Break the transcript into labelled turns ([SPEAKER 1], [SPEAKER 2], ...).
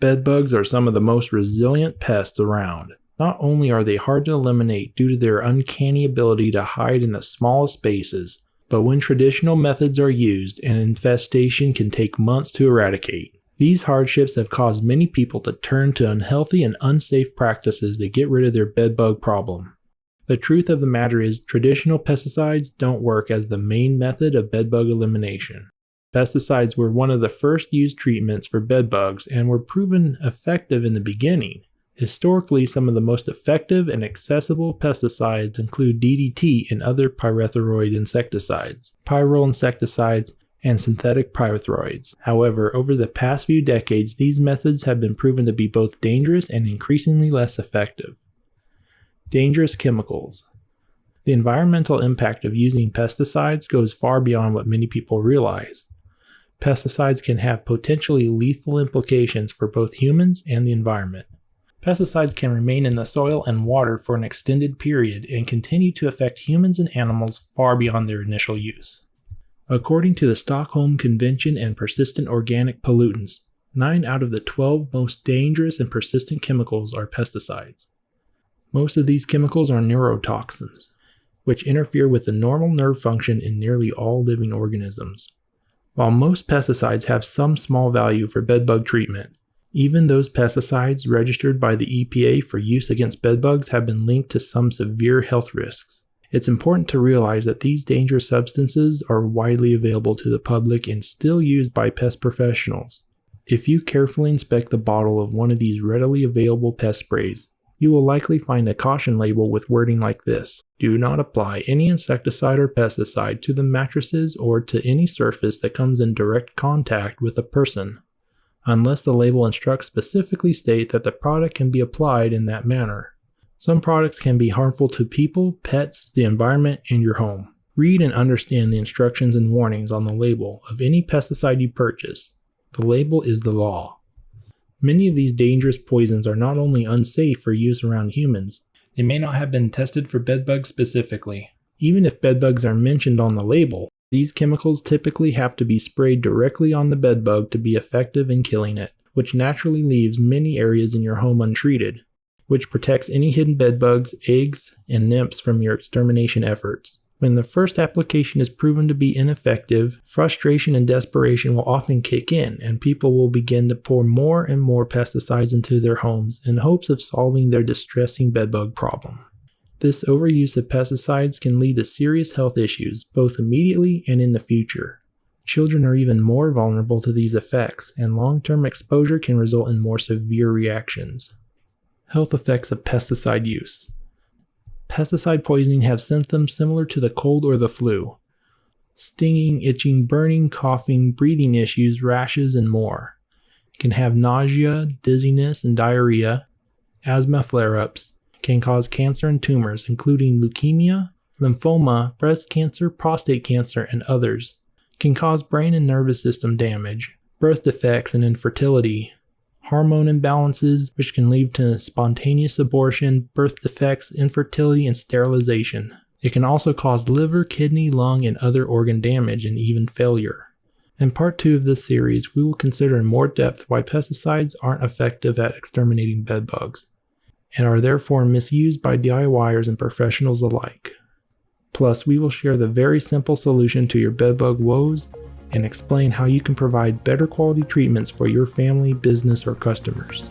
[SPEAKER 1] Bedbugs are some of the most resilient pests around. Not only are they hard to eliminate due to their uncanny ability to hide in the smallest spaces, but when traditional methods are used, an infestation can take months to eradicate. These hardships have caused many people to turn to unhealthy and unsafe practices to get rid of their bedbug problem. The truth of the matter is, traditional pesticides don't work as the main method of bedbug elimination. Pesticides were one of the first used treatments for bedbugs and were proven effective in the beginning. Historically, some of the most effective and accessible pesticides include DDT and other pyrethroid insecticides, pyrrole insecticides, and synthetic pyrethroids. However, over the past few decades, these methods have been proven to be both dangerous and increasingly less effective. Dangerous chemicals. The environmental impact of using pesticides goes far beyond what many people realize. Pesticides can have potentially lethal implications for both humans and the environment. Pesticides can remain in the soil and water for an extended period and continue to affect humans and animals far beyond their initial use. According to the Stockholm Convention on Persistent Organic Pollutants, 9 out of the 12 most dangerous and persistent chemicals are pesticides. Most of these chemicals are neurotoxins, which interfere with the normal nerve function in nearly all living organisms. While most pesticides have some small value for bedbug treatment, even those pesticides registered by the EPA for use against bedbugs have been linked to some severe health risks. It's important to realize that these dangerous substances are widely available to the public and still used by pest professionals. If you carefully inspect the bottle of one of these readily available pest sprays, you will likely find a caution label with wording like this: "Do not apply any insecticide or pesticide to the mattresses or to any surface that comes in direct contact with a person, unless the label instructs specifically state that the product can be applied in that manner." Some products can be harmful to people, pets, the environment, and your home. Read and understand the instructions and warnings on the label of any pesticide you purchase. The label is the law. Many of these dangerous poisons are not only unsafe for use around humans, they may not have been tested for bedbugs specifically. Even if bedbugs are mentioned on the label, these chemicals typically have to be sprayed directly on the bedbug to be effective in killing it, which naturally leaves many areas in your home untreated, which protects any hidden bedbugs, eggs, and nymphs from your extermination efforts. When the first application is proven to be ineffective, frustration and desperation will often kick in, and people will begin to pour more and more pesticides into their homes in hopes of solving their distressing bedbug problem. This overuse of pesticides can lead to serious health issues, both immediately and in the future. Children are even more vulnerable to these effects, and long-term exposure can result in more severe reactions. Health effects of pesticide use. Pesticide poisoning have symptoms similar to the cold or the flu: stinging, itching, burning, coughing, breathing issues, rashes, and more. It can have nausea, dizziness, and diarrhea, asthma flare-ups, can cause cancer and tumors, including leukemia, lymphoma, breast cancer, prostate cancer, and others. Can cause brain and nervous system damage, birth defects and infertility, hormone imbalances, which can lead to spontaneous abortion, birth defects, infertility, and sterilization. It can also cause liver, kidney, lung, and other organ damage and even failure. In part 2 of this series, we will consider in more depth why pesticides aren't effective at exterminating bedbugs, and are therefore misused by DIYers and professionals alike. Plus, we will share the very simple solution to your bedbug woes and explain how you can provide better quality treatments for your family, business, or customers.